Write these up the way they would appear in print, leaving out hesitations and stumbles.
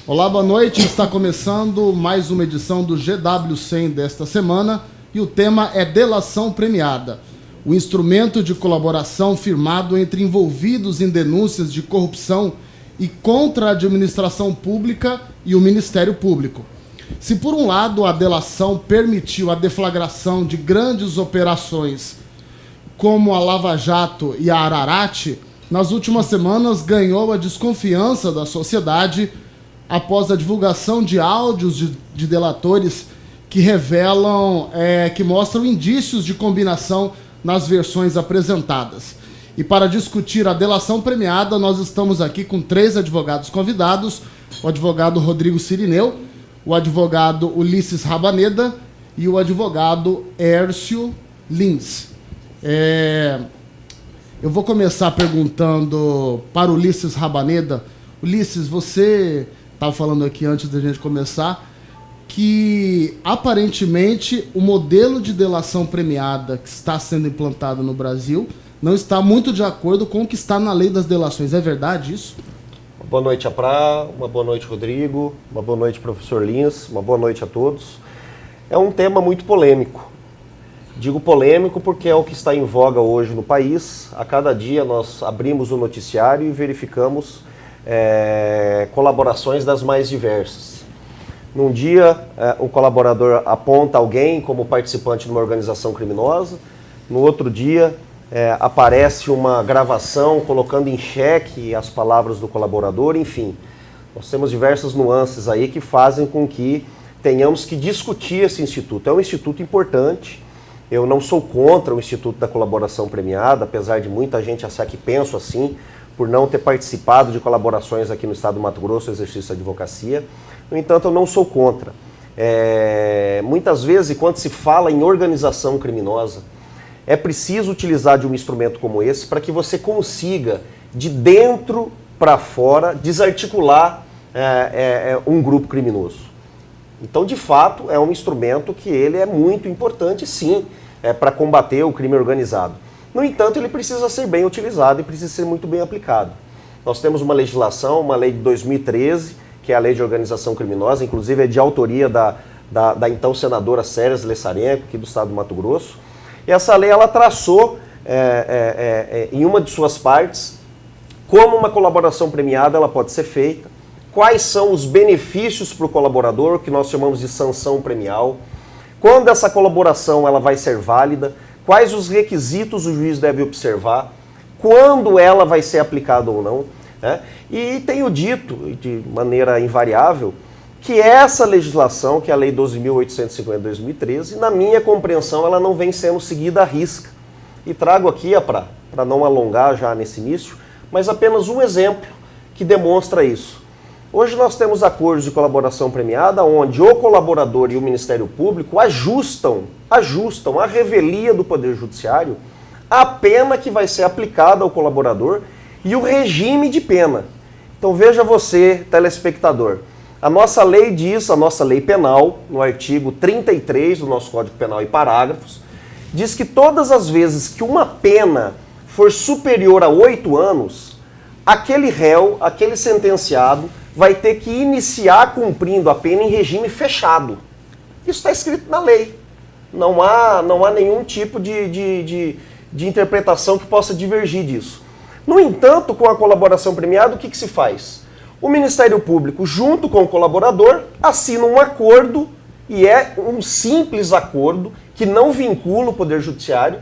Olá, boa noite. Está começando mais uma edição do GW100 desta semana e o tema é delação premiada, o instrumento de colaboração firmado entre envolvidos em denúncias de corrupção e contra a administração pública e o Ministério Público. Se por um lado a delação permitiu a deflagração de grandes operações como a Lava Jato e a Ararate, nas últimas semanas ganhou a desconfiança da sociedade após a divulgação de áudios de delatores que revelam, que mostram indícios de combinação nas versões apresentadas. E para discutir a delação premiada, nós estamos aqui com 3 advogados convidados, o advogado Rodrigo Cirineu, o advogado Ulisses Rabaneda e o advogado Hércio Lins. Eu vou começar perguntando para o Ulisses Rabaneda. Ulisses, você estava falando aqui antes da gente começar que aparentemente o modelo de delação premiada que está sendo implantado no Brasil não está muito de acordo com o que está na lei das delações. É verdade isso? Uma boa noite, Aprá, uma boa noite, Rodrigo, uma boa noite, professor Lins, uma boa noite a todos. É um tema muito polêmico. Digo polêmico porque é o que está em voga hoje no país. A cada dia nós abrimos o noticiário e verificamos colaborações das mais diversas. Num dia, o colaborador aponta alguém como participante de uma organização criminosa. No outro dia, aparece uma gravação colocando em xeque as palavras do colaborador. Enfim, nós temos diversas nuances aí que fazem com que tenhamos que discutir esse instituto. É um instituto importante. Eu não sou contra o Instituto da Colaboração Premiada, apesar de muita gente achar que penso assim, por não ter participado de colaborações aqui no estado do Mato Grosso, no exercício da advocacia. No entanto, eu não sou contra. Muitas vezes, quando se fala em organização criminosa, é preciso utilizar de um instrumento como esse para que você consiga, de dentro para fora, desarticular um grupo criminoso. Então, de fato, é um instrumento que ele é muito importante, sim, para combater o crime organizado. No entanto, ele precisa ser bem utilizado e precisa ser muito bem aplicado. Nós temos uma legislação, uma lei de 2013, que é a Lei de Organização Criminosa, inclusive é de autoria da então senadora Séres Lessarenko, aqui do estado do Mato Grosso. E essa lei ela traçou, em uma de suas partes, como uma colaboração premiada ela pode ser feita, quais são os benefícios para o colaborador, que nós chamamos de sanção premial, quando essa colaboração ela vai ser válida, quais os requisitos o juiz deve observar, quando ela vai ser aplicada ou não. E tenho dito, de maneira invariável, que essa legislação, que é a Lei 12.850 de 2013, na minha compreensão, ela não vem sendo seguida à risca. E trago aqui, para não alongar já nesse início, mas apenas um exemplo que demonstra isso. Hoje nós temos acordos de colaboração premiada onde o colaborador e o Ministério Público ajustam a revelia do Poder Judiciário a pena que vai ser aplicada ao colaborador e o regime de pena. Então veja você, telespectador, a nossa lei diz, a nossa lei penal, no artigo 33 do nosso Código Penal e parágrafos, diz que todas as vezes que uma pena for superior a 8 anos, aquele réu, aquele sentenciado, vai ter que iniciar cumprindo a pena em regime fechado. Isso está escrito na lei. Não há nenhum tipo de interpretação que possa divergir disso. No entanto, com a colaboração premiada, o que se faz? O Ministério Público, junto com o colaborador, assina um acordo, e é um simples acordo, que não vincula o Poder Judiciário,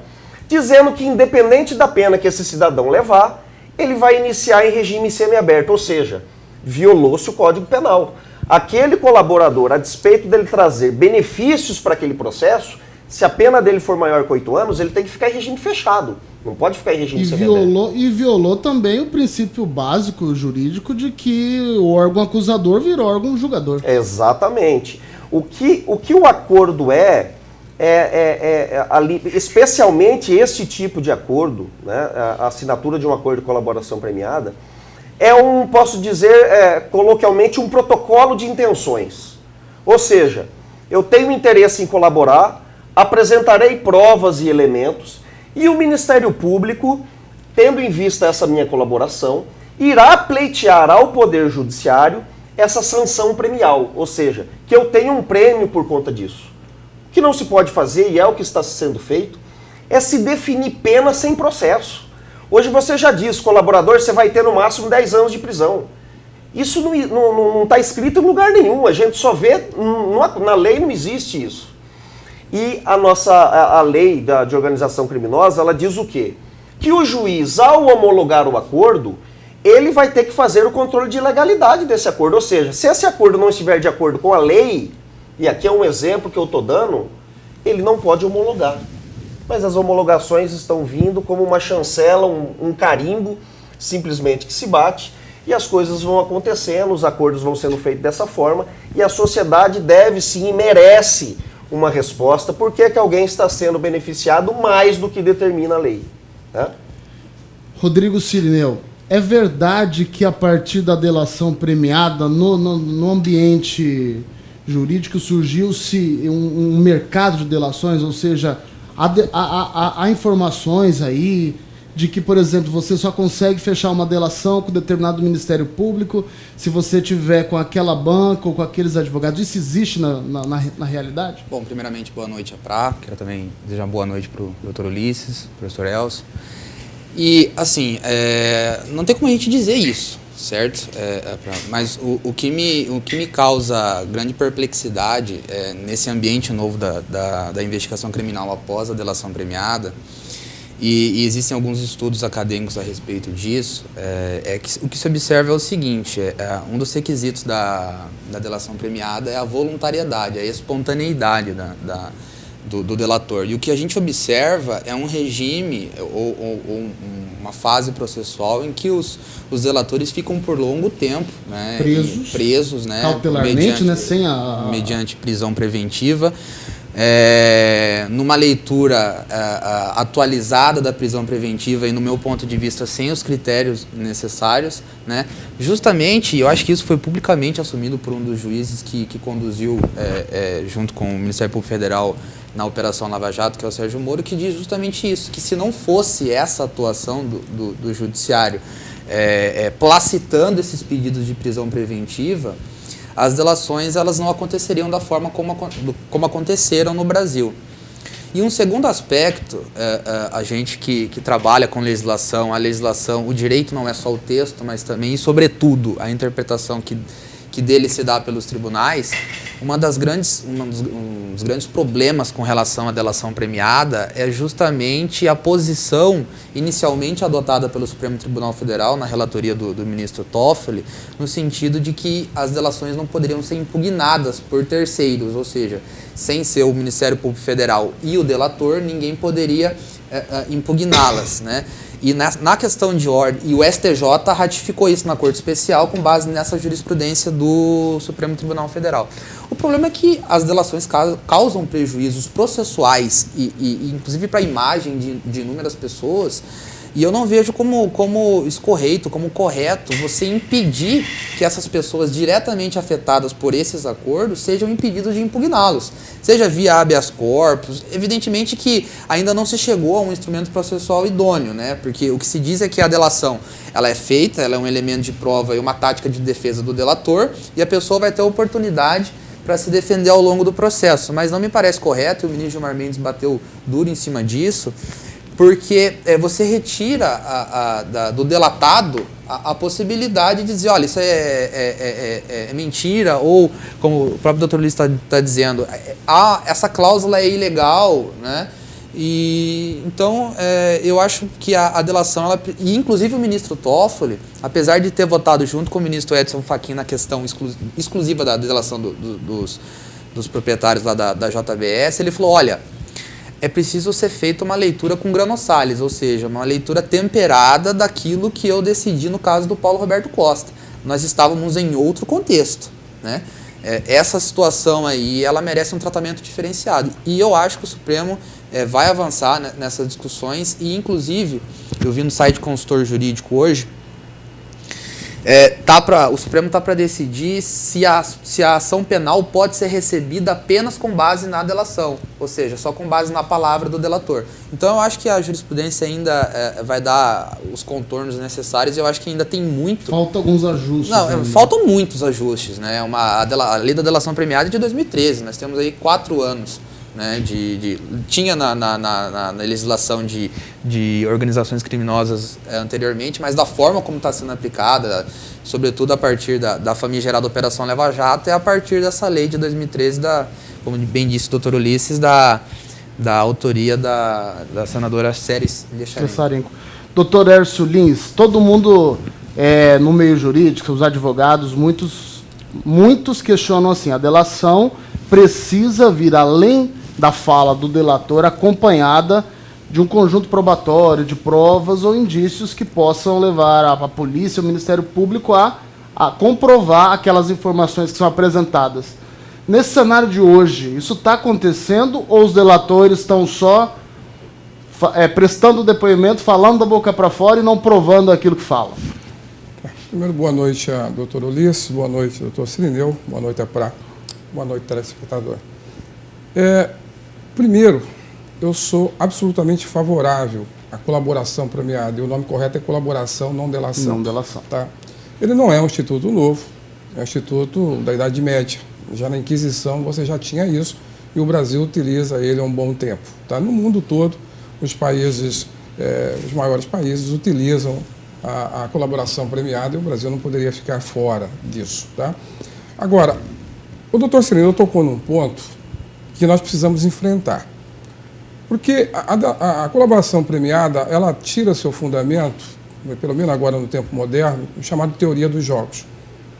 dizendo que independente da pena que esse cidadão levar, ele vai iniciar em regime semiaberto, ou seja, violou-se o Código Penal. Aquele colaborador, a despeito dele trazer benefícios para aquele processo, se a pena dele for maior que 8 anos, ele tem que ficar em regime fechado. Não pode ficar em regime semiaberto. E violou também o princípio básico jurídico de que o órgão acusador virou órgão julgador. Exatamente. O que o acordo ali, especialmente esse tipo de acordo, né, a assinatura de um acordo de colaboração premiada, posso dizer coloquialmente, um protocolo de intenções. Ou seja, eu tenho interesse em colaborar, apresentarei provas e elementos, e o Ministério Público, tendo em vista essa minha colaboração, irá pleitear ao Poder Judiciário essa sanção premial, ou seja, que eu tenho um prêmio por conta disso. O que não se pode fazer, e é o que está sendo feito, é se definir pena sem processo. Hoje você já diz, colaborador, você vai ter no máximo 10 anos de prisão. Isso não está escrito em lugar nenhum, a gente só vê, na lei não existe isso. E a lei de organização criminosa, ela diz o quê? Que o juiz, ao homologar o acordo, ele vai ter que fazer o controle de legalidade desse acordo. Ou seja, se esse acordo não estiver de acordo com a lei, e aqui é um exemplo que eu estou dando, ele não pode homologar. Mas as homologações estão vindo como uma chancela, um carimbo, simplesmente que se bate, e as coisas vão acontecendo, os acordos vão sendo feitos dessa forma, e a sociedade deve sim e merece uma resposta, por que alguém está sendo beneficiado mais do que determina a lei. Né? Rodrigo Cirineu, é verdade que a partir da delação premiada no ambiente jurídico surgiu-se um mercado de delações, ou seja, há informações aí de que, por exemplo, você só consegue fechar uma delação com determinado Ministério Público se você tiver com aquela banca ou com aqueles advogados. Isso existe na realidade? Bom, primeiramente, boa noite a Prá. Quero também desejar uma boa noite para o Dr. Ulisses, professor Elcio. E, assim, não tem como a gente dizer isso, certo? Mas o que me causa grande perplexidade nesse ambiente novo da investigação criminal após a delação premiada, e existem alguns estudos acadêmicos a respeito disso, que o que se observa é o seguinte, um dos requisitos da delação premiada é a voluntariedade, a espontaneidade do delator. E o que a gente observa é um regime ou uma fase processual em que os delatores ficam por longo tempo, né, presos, né, cautelarmente, mediante prisão preventiva. Numa leitura atualizada da prisão preventiva e, no meu ponto de vista, sem os critérios necessários, né? Justamente, eu acho que isso foi publicamente assumido por um dos juízes que conduziu, junto com o Ministério Público Federal, na Operação Lava Jato, que é o Sérgio Moro, que diz justamente isso, que se não fosse essa atuação do Judiciário placitando esses pedidos de prisão preventiva, as delações elas não aconteceriam da forma como aconteceram no Brasil. E um segundo aspecto, a gente que trabalha com legislação, o direito não é só o texto, mas também e sobretudo a interpretação que dele se dá pelos tribunais, um dos grandes problemas com relação à delação premiada é justamente a posição inicialmente adotada pelo Supremo Tribunal Federal, na relatoria do ministro Toffoli, no sentido de que as delações não poderiam ser impugnadas por terceiros, ou seja, sem ser o Ministério Público Federal e o delator, ninguém poderia impugná-las, né? E na questão de ordem, e o STJ ratificou isso na Corte Especial com base nessa jurisprudência do Supremo Tribunal Federal. O problema é que as delações causam prejuízos processuais e inclusive para a imagem de inúmeras pessoas, e eu não vejo como escorreito, como correto você impedir que essas pessoas diretamente afetadas por esses acordos sejam impedidas de impugná-los, seja via habeas corpus. Evidentemente que ainda não se chegou a um instrumento processual idôneo, né? Porque o que se diz é que a delação ela é feita, ela é um elemento de prova e uma tática de defesa do delator, e a pessoa vai ter a oportunidade para se defender ao longo do processo. Mas não me parece correto, e o ministro Gilmar Mendes bateu duro em cima disso, porque você retira do delatado a possibilidade de dizer, olha, isso é mentira, ou, como o próprio Dr. Ulisses está dizendo, essa cláusula é ilegal, né? E então eu acho que a delação, e inclusive o ministro Toffoli, apesar de ter votado junto com o ministro Edson Fachin na questão exclusiva da delação dos proprietários lá da JBS, ele falou, olha, é preciso ser feita uma leitura com granossales, ou seja, uma leitura temperada daquilo que eu decidi no caso do Paulo Roberto Costa. Nós estávamos em outro contexto, né? Essa situação aí, ela merece um tratamento diferenciado. E eu acho que o Supremo vai avançar nessas discussões, e inclusive, eu vi no site Consultor Jurídico hoje, o Supremo está para decidir se a ação penal pode ser recebida apenas com base na delação, ou seja, só com base na palavra do delator. Então eu acho que a jurisprudência ainda vai dar os contornos necessários e eu acho que ainda tem muito... Faltam alguns ajustes. Não, faltam muitos ajustes, né? A lei da delação premiada é de 2013, nós temos aí 4 anos. Né, tinha na legislação de organizações criminosas anteriormente, mas da forma como está sendo aplicada, sobretudo a partir da famigerada Operação Leva Jato, é a partir dessa lei de 2013, como bem disse o doutor Ulisses, da autoria da senadora Séries Leixarenco. Doutor Hércio Lins, todo mundo no meio jurídico, os advogados, muitos questionam assim, a delação precisa vir além da fala do delator acompanhada de um conjunto probatório, de provas ou indícios que possam levar a polícia, o Ministério Público a comprovar aquelas informações que são apresentadas. Nesse cenário de hoje, isso está acontecendo ou os delatores estão só prestando depoimento, falando da boca para fora e não provando aquilo que falam? Primeiro, boa noite a doutor Ulisses, boa noite, doutor Cirineu, boa noite a Prá, boa noite, telespectador. Primeiro, eu sou absolutamente favorável à colaboração premiada, e o nome correto é colaboração, não delação. Não delação. Tá? Ele não é um instituto novo, é um instituto da Idade Média. Já na Inquisição você já tinha isso, e o Brasil utiliza ele há um bom tempo. Tá? No mundo todo, os maiores países utilizam a colaboração premiada, e o Brasil não poderia ficar fora disso. Tá? Agora, o doutor Cirineu tocou num ponto que nós precisamos enfrentar. Porque a colaboração premiada, ela tira seu fundamento, pelo menos agora no tempo moderno, chamado teoria dos jogos,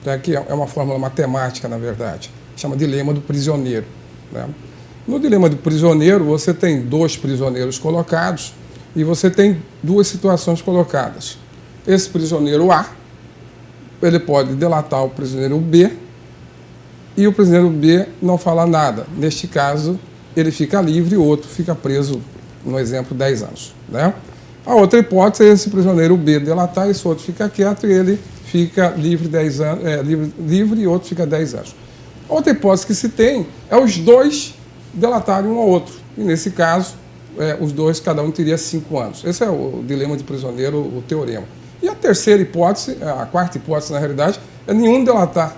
né, que é uma fórmula matemática, na verdade, chama dilema do prisioneiro. Né? No dilema do prisioneiro, você tem 2 prisioneiros colocados e você tem 2 situações colocadas. Esse prisioneiro A, ele pode delatar o prisioneiro B, e o prisioneiro B não fala nada. Neste caso, ele fica livre e o outro fica preso, no exemplo, 10 anos. Né? A outra hipótese é esse prisioneiro B delatar, esse outro fica quieto e ele fica livre, 10 anos, livre e o outro fica 10 anos. A outra hipótese que se tem é os 2 delatarem um ao outro. E nesse caso, os 2, cada um teria 5 anos. Esse é o dilema de prisioneiro, o teorema. E a terceira hipótese, a quarta hipótese, na realidade, é nenhum delatar.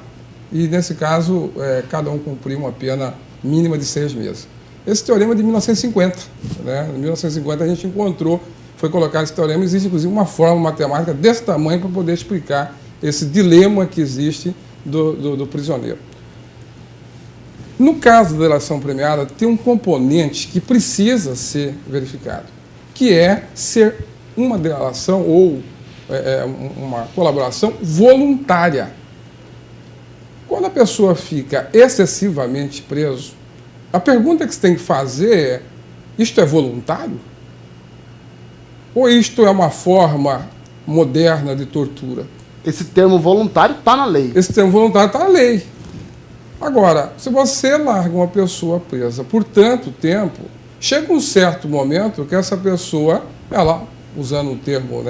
E, nesse caso, cada um cumprir uma pena mínima de 6 meses. Esse teorema é de 1950. Né? Em 1950 a gente foi colocado esse teorema, existe inclusive uma fórmula matemática desse tamanho para poder explicar esse dilema que existe do prisioneiro. No caso da delação premiada, tem um componente que precisa ser verificado, que é ser uma delação ou uma colaboração voluntária. Quando a pessoa fica excessivamente preso, a pergunta que você tem que fazer é: isto é voluntário? Ou isto é uma forma moderna de tortura? Esse termo voluntário está na lei. Esse termo voluntário está na lei. Agora, se você larga uma pessoa presa por tanto tempo, chega um certo momento que essa pessoa, ela, usando um termo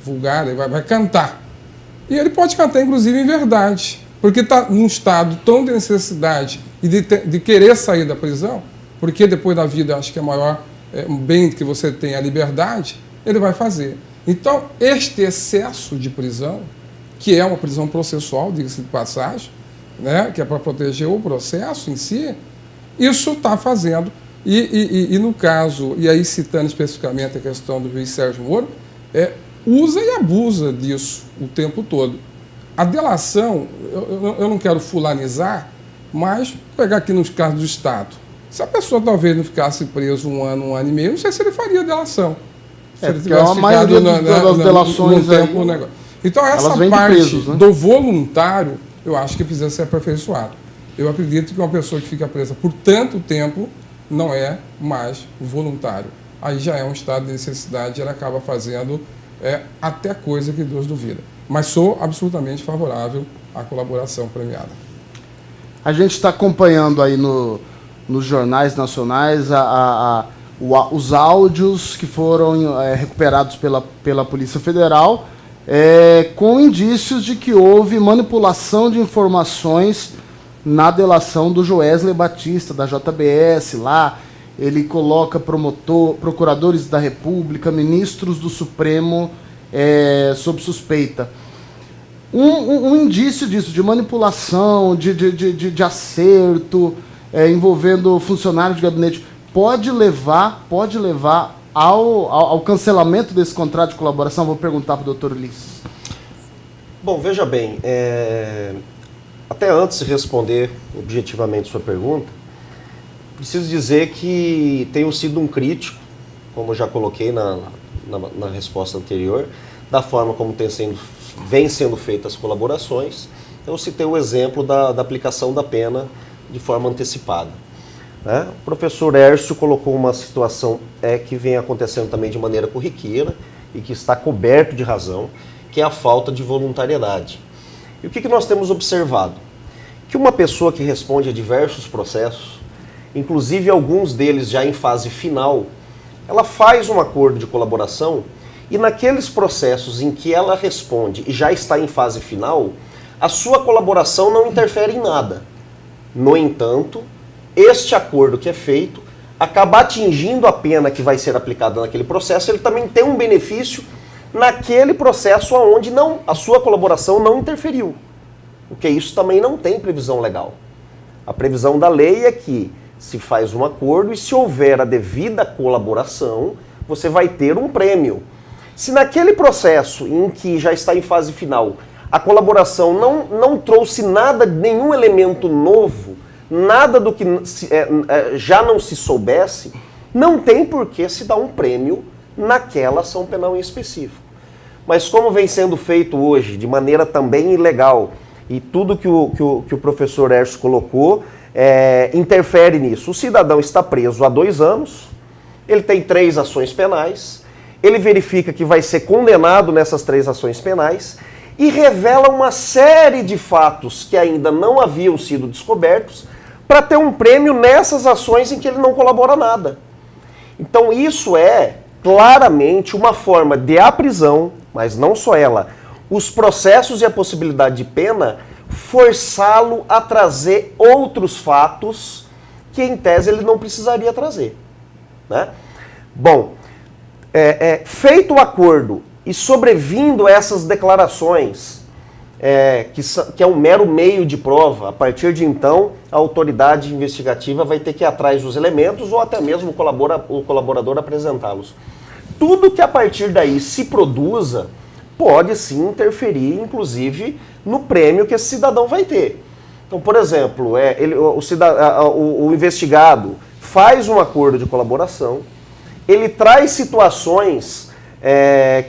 vulgar, vai cantar. E ele pode cantar, inclusive, em verdade, porque está num estado tão de necessidade e de querer sair da prisão, porque depois da vida, acho que é maior bem que você tem a liberdade, ele vai fazer. Então, este excesso de prisão, que é uma prisão processual, diga-se de passagem, né, que é para proteger o processo em si, isso está fazendo. E no caso, e aí citando especificamente a questão do juiz Sérgio Moro, usa e abusa disso o tempo todo. A delação, eu não quero fulanizar, mas pegar aqui nos casos do Estado. Se a pessoa talvez não ficasse preso 1 ano, 1 ano e meio, não sei se ele faria delação. Se ele tivesse a maioria das delações tempo, negócio. Então essa parte presos, né? Do voluntário, eu acho que precisa ser aperfeiçoado. Eu acredito que uma pessoa que fica presa por tanto tempo não é mais voluntário. Aí já é um estado de necessidade e ela acaba fazendo até coisa que Deus duvida. Mas sou absolutamente favorável à colaboração premiada. A gente está acompanhando aí nos jornais nacionais os áudios que foram recuperados pela Polícia Federal com indícios de que houve manipulação de informações na delação do Joesley Batista, da JBS. Lá ele coloca procuradores da República, ministros do Supremo sob suspeita. Um indício disso, de manipulação, de acerto, envolvendo funcionários de gabinete, pode levar ao cancelamento desse contrato de colaboração? Vou perguntar para o doutor Ulisses. Bom, veja bem, até antes de responder objetivamente sua pergunta, preciso dizer que tenho sido um crítico, como eu já coloquei na resposta anterior, da forma como vem sendo feitas as colaborações. Eu citei o exemplo da aplicação da pena de forma antecipada. Né? O professor Hércio colocou uma situação que vem acontecendo também de maneira corriqueira e que está coberto de razão, que é a falta de voluntariedade. E o que nós temos observado? Que uma pessoa que responde a diversos processos, inclusive alguns deles já em fase final, ela faz um acordo de colaboração e naqueles processos em que ela responde e já está em fase final, a sua colaboração não interfere em nada. No entanto, este acordo que é feito acaba atingindo a pena que vai ser aplicada naquele processo, ele também tem um benefício naquele processo onde a sua colaboração não interferiu. Porque isso também não tem previsão legal. A previsão da lei é que se faz um acordo e se houver a devida colaboração, você vai ter um prêmio. Se naquele processo em que já está em fase final, a colaboração não trouxe nada, nenhum elemento novo, nada do que já não se soubesse, não tem por que se dar um prêmio naquela ação penal em específico. Mas como vem sendo feito hoje, de maneira também ilegal, e tudo que o professor Hércio colocou interfere nisso. O cidadão está preso há 2 anos, ele tem 3 ações penais, ele verifica que vai ser condenado nessas 3 ações penais e revela uma série de fatos que ainda não haviam sido descobertos para ter um prêmio nessas ações em que ele não colabora nada. Então isso é claramente uma forma de a prisão, mas não só ela, os processos e a possibilidade de pena, forçá-lo a trazer outros fatos que, em tese, ele não precisaria trazer. Né? Bom, feito o acordo e sobrevindo essas declarações, que é um mero meio de prova, a partir de então, a autoridade investigativa vai ter que ir atrás dos elementos ou até mesmo o colaborador apresentá-los. Tudo que a partir daí se produza pode sim interferir, inclusive, no prêmio que esse cidadão vai ter. Então, por exemplo, o investigado faz um acordo de colaboração, ele traz situações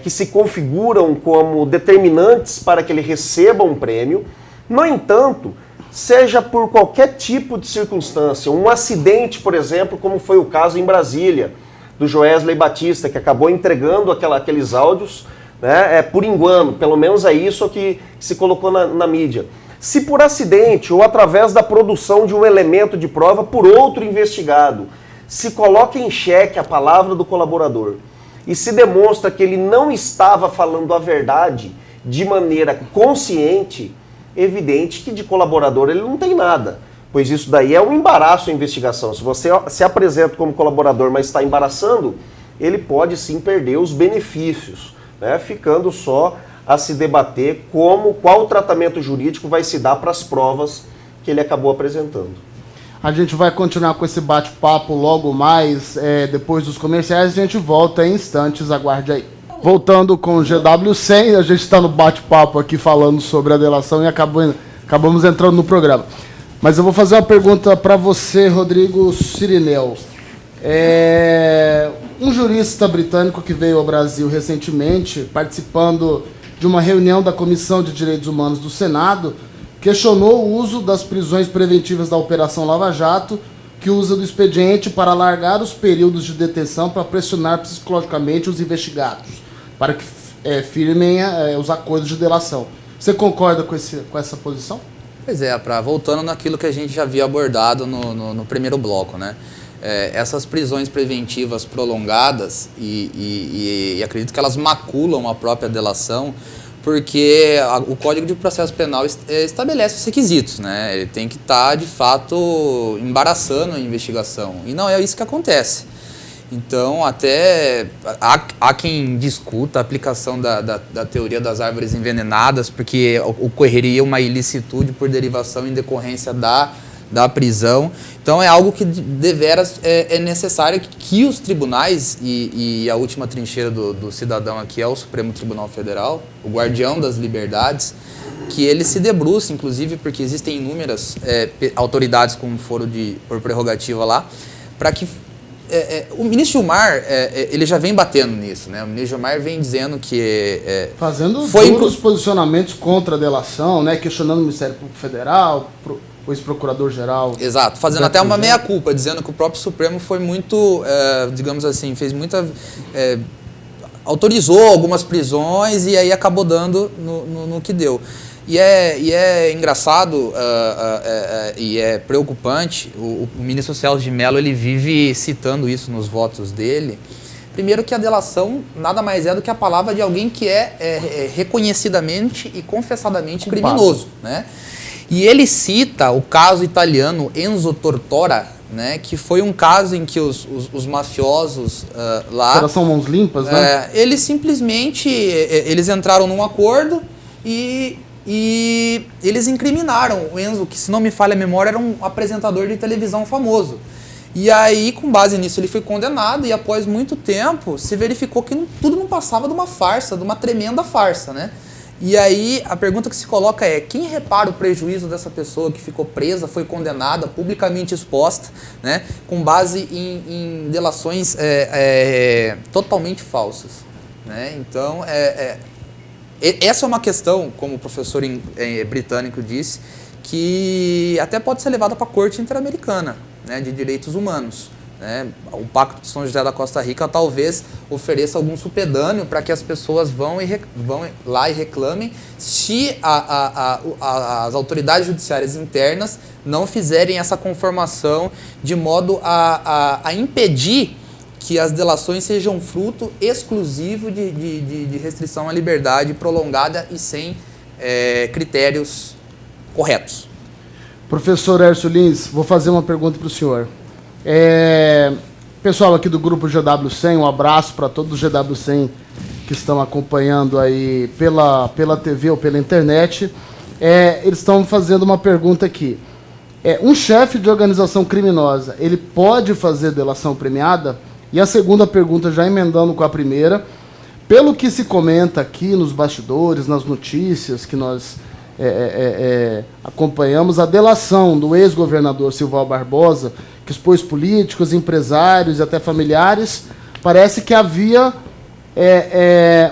que se configuram como determinantes para que ele receba um prêmio. No entanto, seja por qualquer tipo de circunstância, um acidente, por exemplo, como foi o caso em Brasília, do Joesley Batista, que acabou entregando aqueles áudios, né, por engano, pelo menos é isso que se colocou na mídia. Se por acidente ou através da produção de um elemento de prova por outro investigado, se coloca em xeque a palavra do colaborador e se demonstra que ele não estava falando a verdade de maneira consciente, evidente que de colaborador ele não tem nada, pois isso daí é um embaraço à investigação. Se você se apresenta como colaborador, mas está embaraçando, ele pode sim perder os benefícios, né, ficando só a se debater qual tratamento jurídico vai se dar para as provas que ele acabou apresentando. A gente vai continuar com esse bate-papo logo mais, depois dos comerciais, a gente volta em instantes, aguarde aí. Voltando com o GW100, a gente está no bate-papo aqui falando sobre a delação e acabamos entrando no programa. Mas eu vou fazer uma pergunta para você, Rodrigo Cirinel. Um jurista britânico que veio ao Brasil recentemente, participando de uma reunião da Comissão de Direitos Humanos do Senado, questionou o uso das prisões preventivas da Operação Lava Jato, que usa do expediente para alargar os períodos de detenção para pressionar psicologicamente os investigados, para que firmem os acordos de delação. Você concorda com essa posição? Pois voltando naquilo que a gente já havia abordado no primeiro bloco, né? Essas prisões preventivas prolongadas, e acredito que elas maculam a própria delação, porque o Código de Processo Penal estabelece os requisitos, né? Ele tem que estar, de fato, embaraçando a investigação. E não é isso que acontece. Então, até há quem discuta a aplicação da teoria das árvores envenenadas, porque ocorreria uma ilicitude por derivação em decorrência da prisão. Então, é algo que deveras é necessário que os tribunais, e a última trincheira do cidadão aqui é o Supremo Tribunal Federal, o guardião das liberdades, que ele se debruce, inclusive, porque existem inúmeras autoridades com foro por prerrogativa lá, para que o ministro Gilmar, ele já vem batendo nisso, né? O ministro Gilmar vem dizendo que... fazendo duros posicionamentos contra a delação, né? Questionando o Ministério Público Federal, o ex-procurador-geral... Exato, fazendo até uma meia-culpa, dizendo que o próprio Supremo foi muito, digamos assim, fez muita... autorizou algumas prisões e aí acabou dando no que deu. E é engraçado e é preocupante, o ministro Celso de Mello ele vive citando isso nos votos dele. Primeiro que a delação nada mais é do que a palavra de alguém que é reconhecidamente e confessadamente criminoso, né? E ele cita o caso italiano Enzo Tortora, né, que foi um caso em que os mafiosos lá... Operação Mãos Limpas, né? Eles simplesmente eles entraram num acordo e eles incriminaram o Enzo, que, se não me falha a memória, era um apresentador de televisão famoso. E aí, com base nisso, ele foi condenado e, após muito tempo, se verificou que tudo não passava de uma farsa, de uma tremenda farsa, né? E aí, a pergunta que se coloca é: quem repara o prejuízo dessa pessoa que ficou presa, foi condenada, publicamente exposta, né, com base em delações totalmente falsas, né? Então, essa é uma questão, como o professor britânico disse, que até pode ser levada para a Corte Interamericana, né, de Direitos Humanos, né? O Pacto de São José da Costa Rica talvez ofereça algum supedâneo para que as pessoas vão lá e reclamem se as autoridades judiciárias internas não fizerem essa conformação de modo a impedir que as delações sejam fruto exclusivo de restrição à liberdade prolongada e sem critérios corretos. Professor Hércio Lins, vou fazer uma pergunta para o senhor. Pessoal aqui do grupo GW100, um abraço para todos os GW100 que estão acompanhando aí pela TV ou pela internet. Eles estão fazendo uma pergunta aqui. Um chefe de organização criminosa, ele pode fazer delação premiada? E a segunda pergunta, já emendando com a primeira, pelo que se comenta aqui nos bastidores, nas notícias que nós acompanhamos, a delação do ex-governador Silval Barbosa, que expôs políticos, empresários e até familiares, parece que havia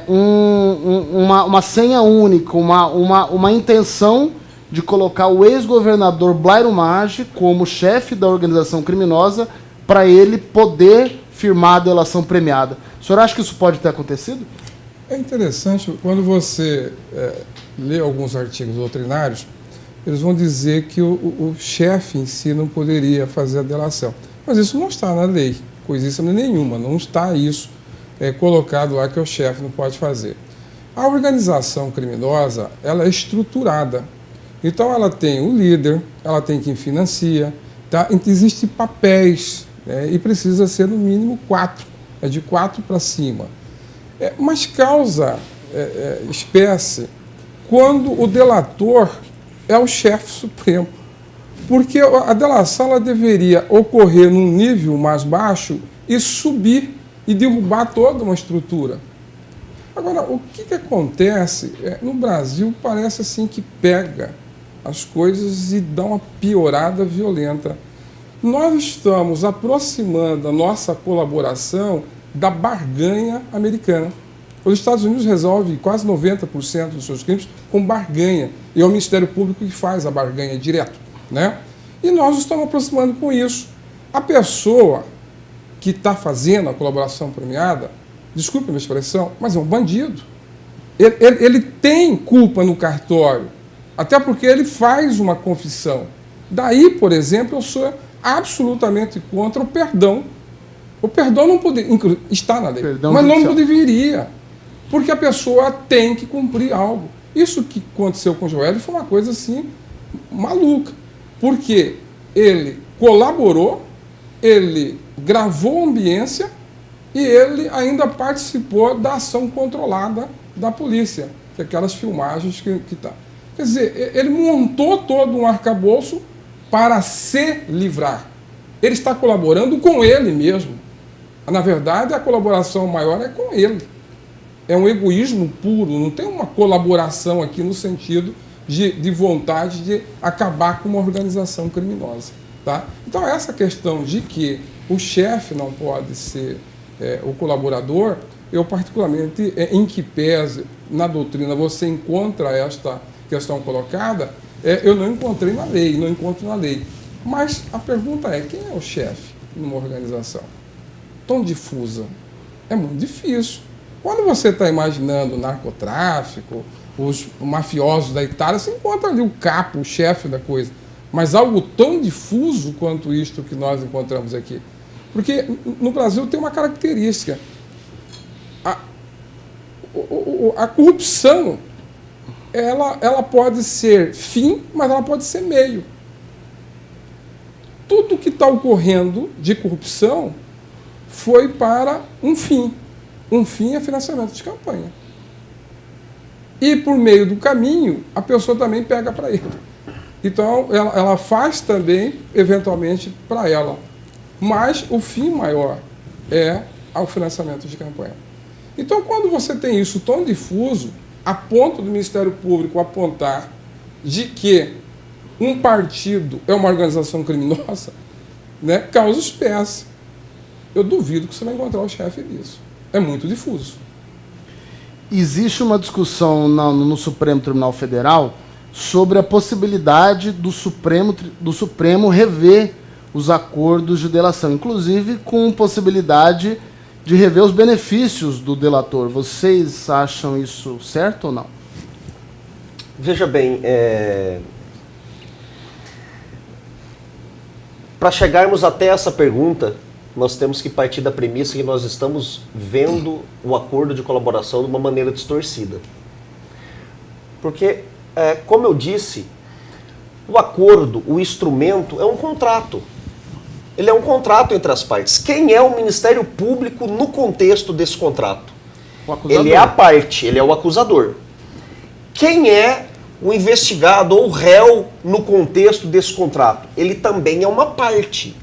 uma senha única, uma intenção de colocar o ex-governador Blairo Maggi como chefe da organização criminosa para ele poder firmar a delação premiada. O senhor acha que isso pode ter acontecido? É interessante, quando você lê alguns artigos doutrinários, eles vão dizer que o chefe em si não poderia fazer a delação. Mas isso não está na lei, coisíssima nenhuma, não está isso colocado lá que o chefe não pode fazer. A organização criminosa, ela é estruturada. Então ela tem o líder, ela tem quem financia, tá? Existem papéis, e precisa ser no mínimo 4, de 4 para cima. Mas causa espécie quando o delator é o chefe supremo. Porque a delação ela deveria ocorrer num nível mais baixo e subir e derrubar toda uma estrutura. Agora, o que acontece no Brasil parece assim que pega as coisas e dá uma piorada violenta. Nós estamos aproximando a nossa colaboração da barganha americana. Os Estados Unidos resolvem quase 90% dos seus crimes com barganha. E é o Ministério Público que faz a barganha direto, né? E nós estamos aproximando com isso. A pessoa que está fazendo a colaboração premiada, desculpe a minha expressão, mas é um bandido. Ele tem culpa no cartório, até porque ele faz uma confissão. Daí, por exemplo, eu sou absolutamente contra o perdão. O perdão não poderia, está na lei, mas não deveria. porque a pessoa tem que cumprir algo. Isso que aconteceu com o Joelho foi uma coisa assim maluca, porque ele colaborou, ele gravou a ambiência e ele ainda participou da ação controlada da polícia, que é aquelas filmagens que tá. Quer dizer, ele montou todo um arcabouço para se livrar. Ele está colaborando com ele mesmo. Na verdade, a colaboração maior é com ele. É um egoísmo puro, não tem uma colaboração aqui no sentido de vontade de acabar com uma organização criminosa. Tá? Então, essa questão de que o chefe não pode ser o colaborador, eu particularmente, em que pese na doutrina você encontra esta questão colocada, eu não encontrei na lei, não encontro na lei. Mas a pergunta é, quem é o chefe numa organização tão difusa? É muito difícil. Quando você está imaginando narcotráfico, os mafiosos da Itália, você encontra ali o capo, o chefe da coisa. Mas algo tão difuso quanto isto que nós encontramos aqui. Porque no Brasil tem uma característica. A corrupção, ela pode ser fim, mas ela pode ser meio. Tudo que está ocorrendo de corrupção foi para um fim. Um fim é financiamento de campanha. E por meio do caminho, a pessoa também pega para ele. Então, ela faz também, eventualmente, para ela. Mas o fim maior é o financiamento de campanha. Então, quando você tem isso tão difuso, a ponto do Ministério Público apontar de que um partido é uma organização criminosa, né, causa espécie. Eu duvido que você vai encontrar o chefe disso. É muito difuso. Existe uma discussão no Supremo Tribunal Federal sobre a possibilidade do Supremo rever os acordos de delação, inclusive com possibilidade de rever os benefícios do delator. Vocês acham isso certo ou não? Veja bem, para chegarmos até essa pergunta, nós temos que partir da premissa que nós estamos vendo o acordo de colaboração de uma maneira distorcida. Porque, como eu disse, o acordo, o instrumento, é um contrato. Ele é um contrato entre as partes. Quem é o Ministério Público no contexto desse contrato? O acusador. Ele é a parte, ele é o acusador. Quem é o investigado ou o réu no contexto desse contrato? Ele também é uma parte.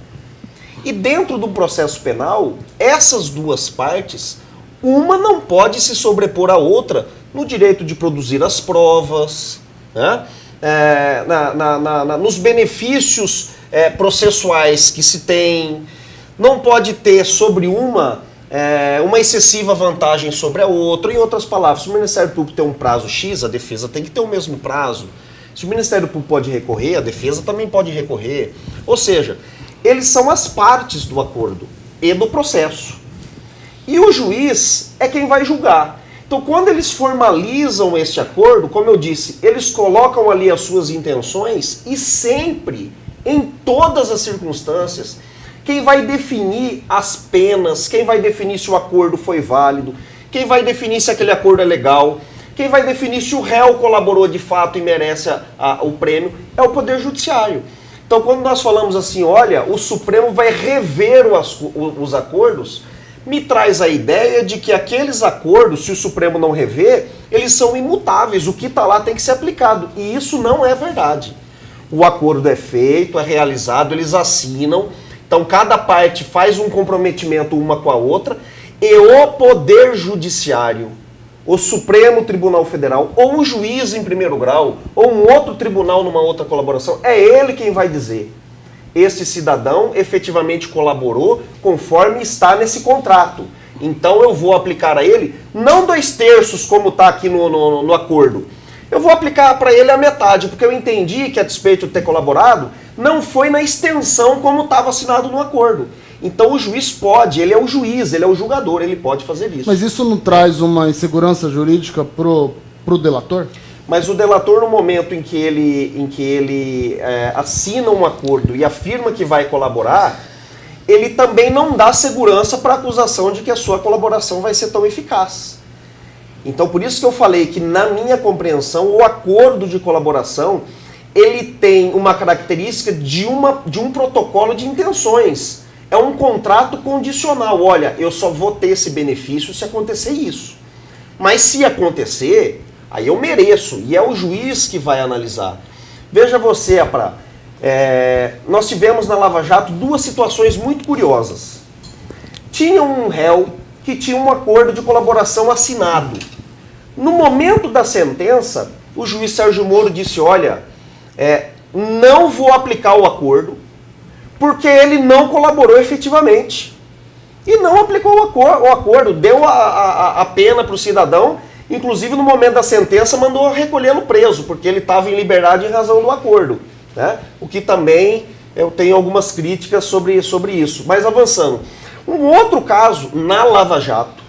E dentro do processo penal, essas duas partes, uma não pode se sobrepor à outra no direito de produzir as provas, né? Nos benefícios processuais que se tem. Não pode ter sobre uma excessiva vantagem sobre a outra. Em outras palavras, se o Ministério Público tem um prazo X, a defesa tem que ter o mesmo prazo. Se o Ministério Público pode recorrer, a defesa também pode recorrer. Ou seja, eles são as partes do acordo e do processo. E o juiz é quem vai julgar. Então, quando eles formalizam este acordo, como eu disse, eles colocam ali as suas intenções e sempre, em todas as circunstâncias, quem vai definir as penas, quem vai definir se o acordo foi válido, quem vai definir se aquele acordo é legal, quem vai definir se o réu colaborou de fato e merece o prêmio, é o Poder Judiciário. Então, quando nós falamos assim, olha, o Supremo vai rever os acordos, me traz a ideia de que aqueles acordos, se o Supremo não rever, eles são imutáveis, o que está lá tem que ser aplicado. E isso não é verdade. O acordo é feito, é realizado, eles assinam, então cada parte faz um comprometimento uma com a outra, e o Poder Judiciário, o Supremo Tribunal Federal, ou um juiz em primeiro grau, ou um outro tribunal numa outra colaboração, é ele quem vai dizer. Este cidadão efetivamente colaborou conforme está nesse contrato. Então eu vou aplicar a ele, não 2/3 como está aqui no acordo. Eu vou aplicar para ele a metade, porque eu entendi que a despeito de ter colaborado, não foi na extensão como estava assinado no acordo. Então o juiz pode, ele é o juiz, ele é o julgador, ele pode fazer isso. Mas isso não traz uma insegurança jurídica pro delator? Mas o delator, no momento em que ele assina um acordo e afirma que vai colaborar, ele também não dá segurança para a acusação de que a sua colaboração vai ser tão eficaz. Então, por isso que eu falei que, na minha compreensão, o acordo de colaboração, ele tem uma característica de um protocolo de intenções. É um contrato condicional. Olha, eu só vou ter esse benefício se acontecer isso. Mas se acontecer, aí eu mereço. E é o juiz que vai analisar. Veja você, Apra, nós tivemos na Lava Jato duas situações muito curiosas. Tinha um réu que tinha um acordo de colaboração assinado. No momento da sentença, o juiz Sérgio Moro disse, olha, não vou aplicar o acordo, porque ele não colaborou efetivamente. E não aplicou o acordo, deu a pena para o cidadão, inclusive no momento da sentença mandou recolhê-lo preso, porque ele estava em liberdade em razão do acordo. Né? O que também eu tenho algumas críticas sobre isso. Mas avançando. Um outro caso, na Lava Jato,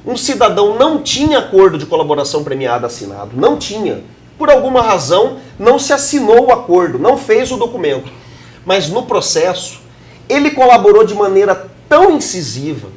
um cidadão não tinha acordo de colaboração premiada assinado, não tinha. Por alguma razão, não se assinou o acordo, não fez o documento. Mas no processo, ele colaborou de maneira tão incisiva,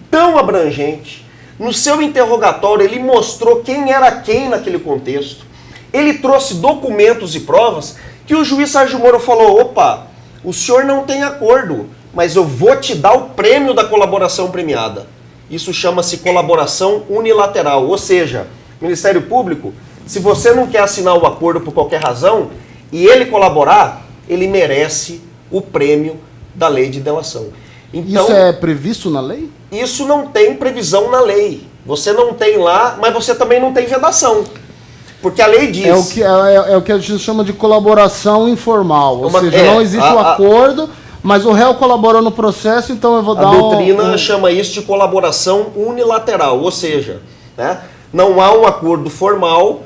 tão abrangente. No seu interrogatório, ele mostrou quem era quem naquele contexto. Ele trouxe documentos e provas que o juiz Sérgio Moro falou, opa, o senhor não tem acordo, mas eu vou te dar o prêmio da colaboração premiada. Isso chama-se colaboração unilateral, ou seja, Ministério Público, se você não quer assinar o acordo por qualquer razão, e ele colaborar, ele merece o prêmio da lei de delação. Então, isso é previsto na lei? Isso não tem previsão na lei. Você não tem lá, mas você também não tem vedação. Porque a lei diz... É o que a gente chama de colaboração informal. Ou seja, não existe o acordo, mas o réu colaborou no processo, então eu vou dar... A doutrina chama isso de colaboração unilateral. Ou seja, né, não há um acordo formal,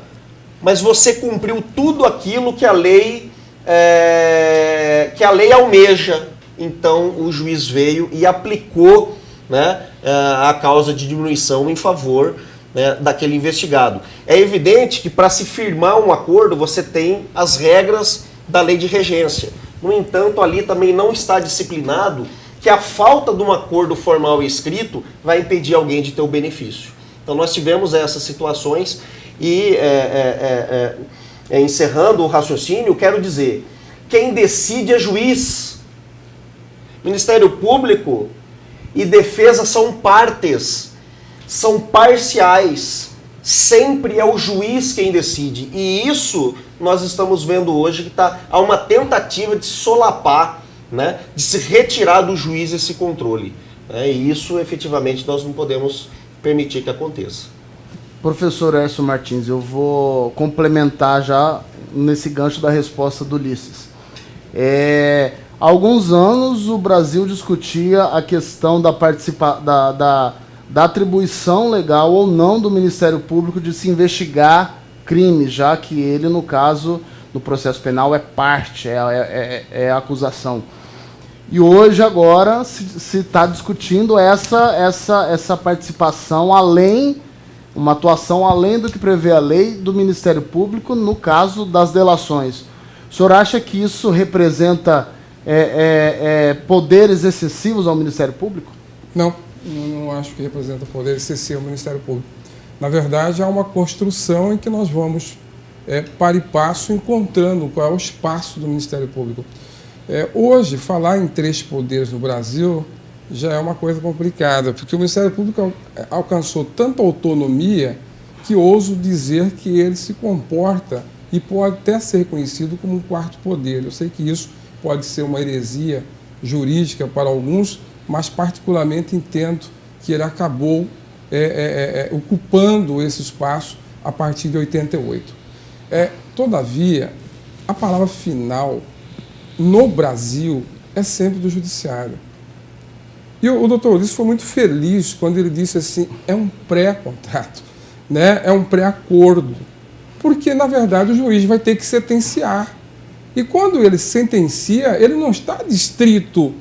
mas você cumpriu tudo aquilo que a lei almeja. Então o juiz veio e aplicou, né, a causa de diminuição em favor, né, daquele investigado. É evidente que para se firmar um acordo você tem as regras da lei de regência. No entanto, ali também não está disciplinado que a falta de um acordo formal e escrito vai impedir alguém de ter o benefício. Então nós tivemos essas situações e, encerrando o raciocínio, quero dizer, quem decide é juiz. Ministério Público e defesa são partes, são parciais. Sempre é o juiz quem decide. E isso nós estamos vendo hoje que há uma tentativa de solapar, né, de se retirar do juiz esse controle. E isso, efetivamente, nós não podemos permitir que aconteça. Professor Hércio Martins, eu vou complementar já nesse gancho da resposta do Ulisses. Há alguns anos o Brasil discutia a questão da atribuição legal ou não do Ministério Público de se investigar crimes, já que ele, no caso, no processo penal, é parte, é a acusação. E hoje, agora, se está discutindo essa participação uma atuação além do que prevê a lei do Ministério Público, no caso das delações. O senhor acha que isso representa poderes excessivos ao Ministério Público? Não, não acho que representa poder excessivo ao Ministério Público. Na verdade, há uma construção em que nós vamos, para e passo, encontrando qual é o espaço do Ministério Público. Hoje, falar em 3 poderes no Brasil já é uma coisa complicada, porque o Ministério Público alcançou tanta autonomia que ouso dizer que ele se comporta e pode até ser reconhecido como um 4º poder. Eu sei que isso pode ser uma heresia jurídica para alguns, mas particularmente entendo que ele acabou ocupando esse espaço a partir de 88. Todavia, a palavra final no Brasil é sempre do Judiciário. E o doutor Ulisses foi muito feliz quando ele disse assim, é um pré-contrato, né? É um pré-acordo, porque, na verdade, o juiz vai ter que sentenciar. E quando ele sentencia, ele não está distrito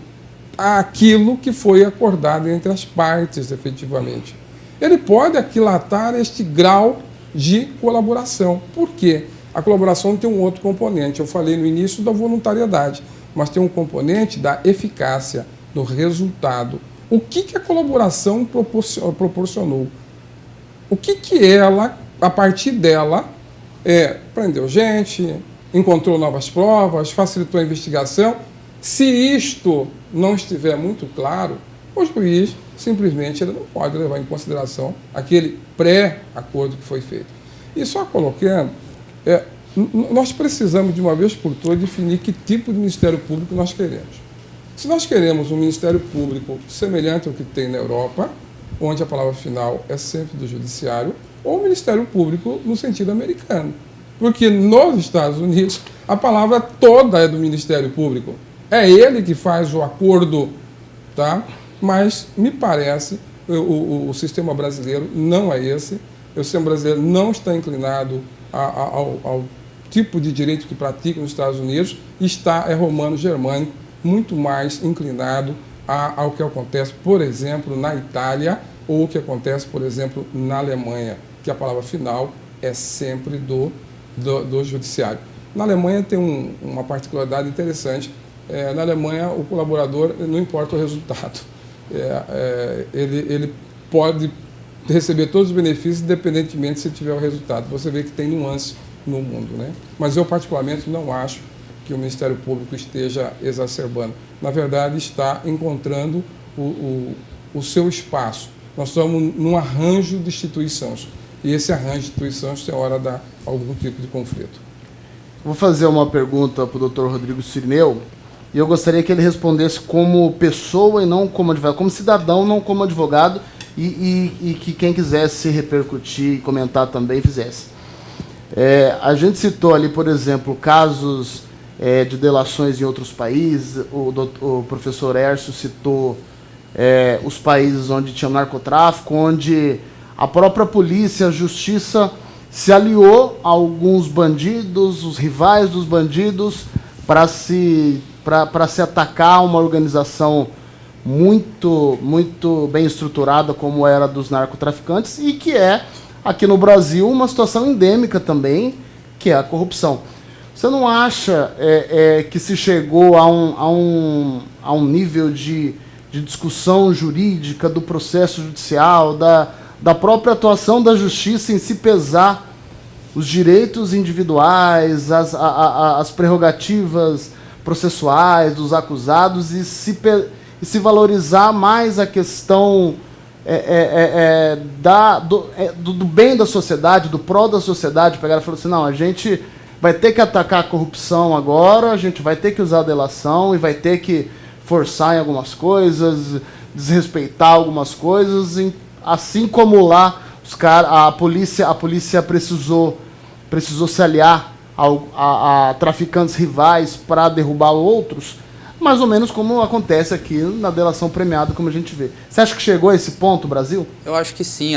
àquilo que foi acordado entre as partes, efetivamente. Ele pode aquilatar este grau de colaboração. Por quê? A colaboração tem um outro componente. Eu falei no início da voluntariedade, mas tem um componente da eficácia, do resultado. O que a colaboração proporcionou? o que ela, a partir dela, prendeu gente, encontrou novas provas, facilitou a investigação. Se isto não estiver muito claro, o juiz simplesmente ele não pode levar em consideração aquele pré-acordo que foi feito. E só colocando, nós precisamos de uma vez por todas definir que tipo de Ministério Público nós queremos. Se nós queremos um Ministério Público semelhante ao que tem na Europa, onde a palavra final é sempre do Judiciário, ou um Ministério Público no sentido americano. Porque nos Estados Unidos a palavra toda é do Ministério Público. É ele que faz o acordo, tá? Mas me parece o sistema brasileiro não é esse. O sistema brasileiro não está inclinado ao tipo de direito que pratica nos Estados Unidos, é romano-germânico, muito mais inclinado ao que acontece, por exemplo, na Itália, ou o que acontece, por exemplo, na Alemanha, que a palavra final é sempre do Judiciário. Na Alemanha tem uma particularidade interessante. Na Alemanha, o colaborador, não importa o resultado, ele pode receber todos os benefícios, independentemente se tiver o resultado. Você vê que tem nuance no mundo, né? Mas eu, particularmente, não acho que o Ministério Público esteja exacerbando. Na verdade, está encontrando o seu espaço. Nós estamos num arranjo de instituições. E esse arranjo de instituições tem hora dar algum tipo de conflito. Vou fazer uma pergunta para o Dr. Rodrigo Cirineu, e eu gostaria que ele respondesse como pessoa e não como advogado, como cidadão, não como advogado, e que quem quisesse repercutir e comentar também fizesse. A gente citou ali, por exemplo, casos de delações em outros países. O professor Hércio citou os países onde tinha narcotráfico, onde a própria polícia, a justiça se aliou a alguns bandidos, os rivais dos bandidos, para se atacar uma organização muito bem estruturada como era dos narcotraficantes, e que aqui no Brasil, uma situação endêmica também, que é a corrupção. Você não acha que se chegou a um nível de discussão jurídica do processo judicial, da própria atuação da justiça em se pesar os direitos individuais, as prerrogativas processuais dos acusados e se valorizar mais a questão do bem da sociedade, do pró da sociedade? Pegaram e falaram assim, não, a gente vai ter que atacar a corrupção agora, a gente vai ter que usar a delação e vai ter que forçar em algumas coisas, desrespeitar algumas coisas, assim como lá a polícia precisou se aliar a traficantes rivais para derrubar outros, mais ou menos como acontece aqui na delação premiada, como a gente vê. Você acha que chegou a esse ponto, Brasil? Eu acho que sim,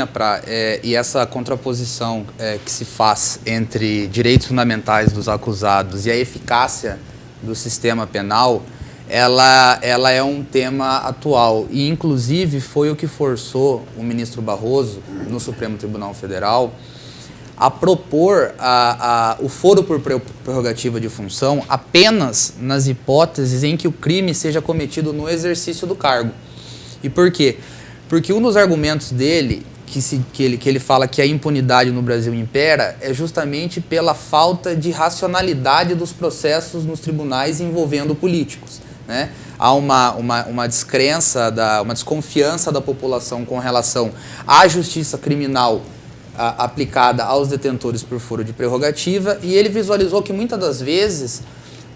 e essa contraposição que se faz entre direitos fundamentais dos acusados e a eficácia do sistema penal, ela é um tema atual, e inclusive foi o que forçou o ministro Barroso, no Supremo Tribunal Federal, a propor o foro por prerrogativa de função apenas nas hipóteses em que o crime seja cometido no exercício do cargo. E por quê? Porque um dos argumentos dele, que ele fala que a impunidade no Brasil impera, é justamente pela falta de racionalidade dos processos nos tribunais envolvendo políticos, né? Há uma descrença, uma desconfiança da população com relação à justiça criminal aplicada aos detentores por foro de prerrogativa, e ele visualizou que muitas das vezes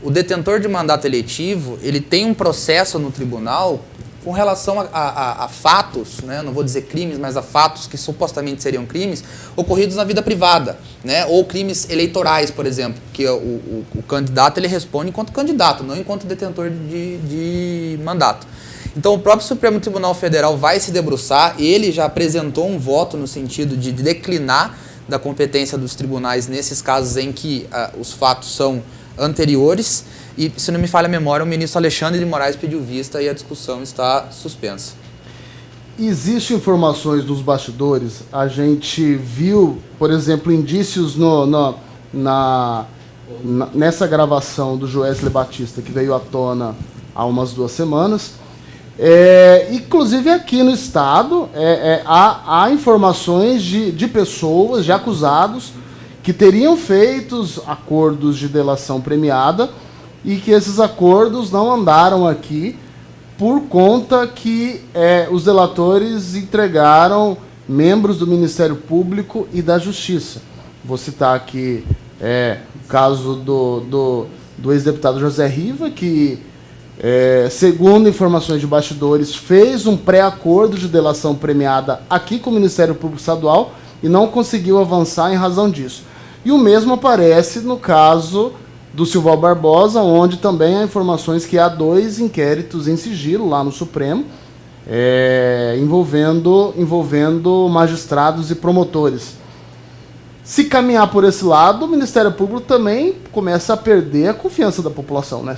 o detentor de mandato eletivo ele tem um processo no tribunal com relação a fatos, né? Não vou dizer crimes, mas a fatos que supostamente seriam crimes ocorridos na vida privada, né? Ou crimes eleitorais, por exemplo, que o candidato ele responde enquanto candidato, não enquanto detentor de mandato. Então, o próprio Supremo Tribunal Federal vai se debruçar, ele já apresentou um voto no sentido de declinar da competência dos tribunais nesses casos em que os fatos são anteriores, e, se não me falha a memória, o ministro Alexandre de Moraes pediu vista e a discussão está suspensa. Existem informações dos bastidores, a gente viu, por exemplo, indícios nessa gravação do Joesley Batista, que veio à tona há umas 2 semanas, Inclusive aqui no estado há informações de pessoas, de acusados, que teriam feito acordos de delação premiada e que esses acordos não andaram aqui por conta que os delatores entregaram membros do Ministério Público e da Justiça. Vou citar aqui o caso do ex-deputado José Riva, que, segundo informações de bastidores, fez um pré-acordo de delação premiada aqui com o Ministério Público Estadual e não conseguiu avançar em razão disso. E o mesmo aparece no caso do Silval Barbosa, onde também há informações que há 2 inquéritos em sigilo lá no Supremo, envolvendo magistrados e promotores. Se caminhar por esse lado, o Ministério Público também começa a perder a confiança da população, né?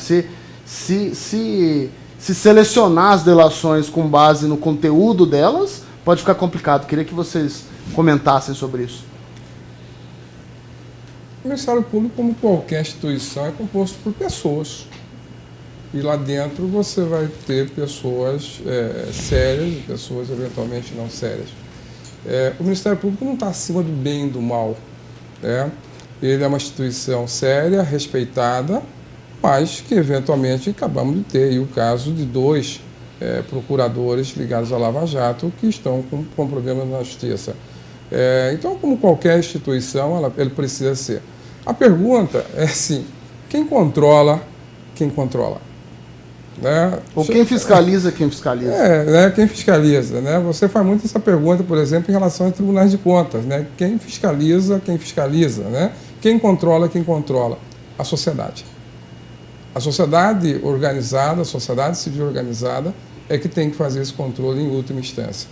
Se selecionar as delações com base no conteúdo delas, pode ficar complicado. Queria que vocês comentassem sobre isso. O Ministério Público, como qualquer instituição, é composto por pessoas. E lá dentro você vai ter pessoas sérias e pessoas eventualmente não sérias. O Ministério Público não está acima do bem e do mal. Ele é uma instituição séria, respeitada, mas que eventualmente acabamos de ter aí o caso de 2 procuradores ligados à Lava Jato que estão com problemas na justiça. Então, como qualquer instituição, ele precisa ser. A pergunta é assim, quem controla quem controla? Ou quem fiscaliza quem fiscaliza? Quem fiscaliza. Você faz muito essa pergunta, por exemplo, em relação aos tribunais de contas. Quem fiscaliza quem fiscaliza? Quem controla quem controla? A sociedade. A sociedade organizada, a sociedade civil organizada é que tem que fazer esse controle em última instância.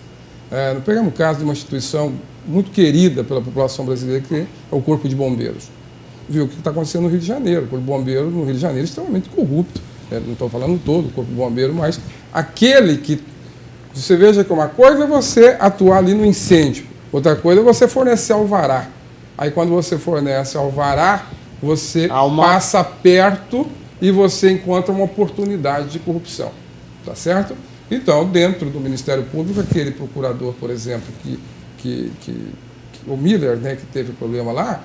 Nós pegamos o caso de uma instituição muito querida pela população brasileira, que é o Corpo de Bombeiros. Viu o que está acontecendo no Rio de Janeiro. O Corpo de Bombeiros no Rio de Janeiro é extremamente corrupto. Não estou falando todo o Corpo de Bombeiros, mas aquele que... Você veja que uma coisa é você atuar ali no incêndio, outra coisa é você fornecer alvará. Aí quando você fornece alvará, você passa perto e você encontra uma oportunidade de corrupção. Tá certo? Então, dentro do Ministério Público, aquele procurador, por exemplo, o Miller, que teve problema lá,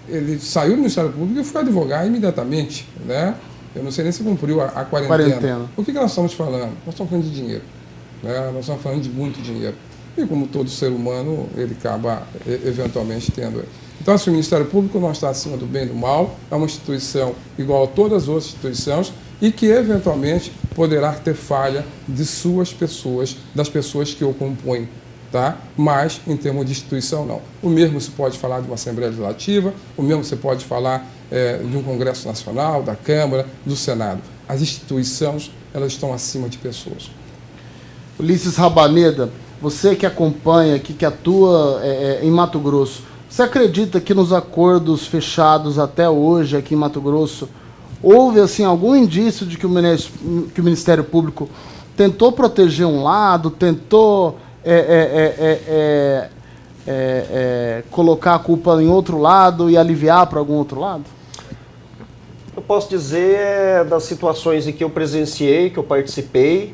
ele saiu do Ministério Público e foi advogar imediatamente. Eu não sei nem se cumpriu a quarentena. O que nós estamos falando? Nós estamos falando de dinheiro. Nós estamos falando de muito dinheiro. E como todo ser humano, ele acaba eventualmente tendo. Então, assim, o Ministério Público não está acima do bem e do mal, é uma instituição igual a todas as outras instituições e que, eventualmente, poderá ter falha de suas pessoas, das pessoas que o compõem. Mas, em termos de instituição, não. O mesmo se pode falar de uma Assembleia Legislativa, o mesmo se pode falar de um Congresso Nacional, da Câmara, do Senado. As instituições, elas estão acima de pessoas. Ulisses Rabaneda, você que acompanha, que atua em Mato Grosso, você acredita que nos acordos fechados até hoje aqui em Mato Grosso, houve assim, algum indício de que o Ministério Público tentou proteger um lado, tentou colocar a culpa em outro lado e aliviar para algum outro lado? Eu posso dizer das situações em que eu presenciei, que eu participei,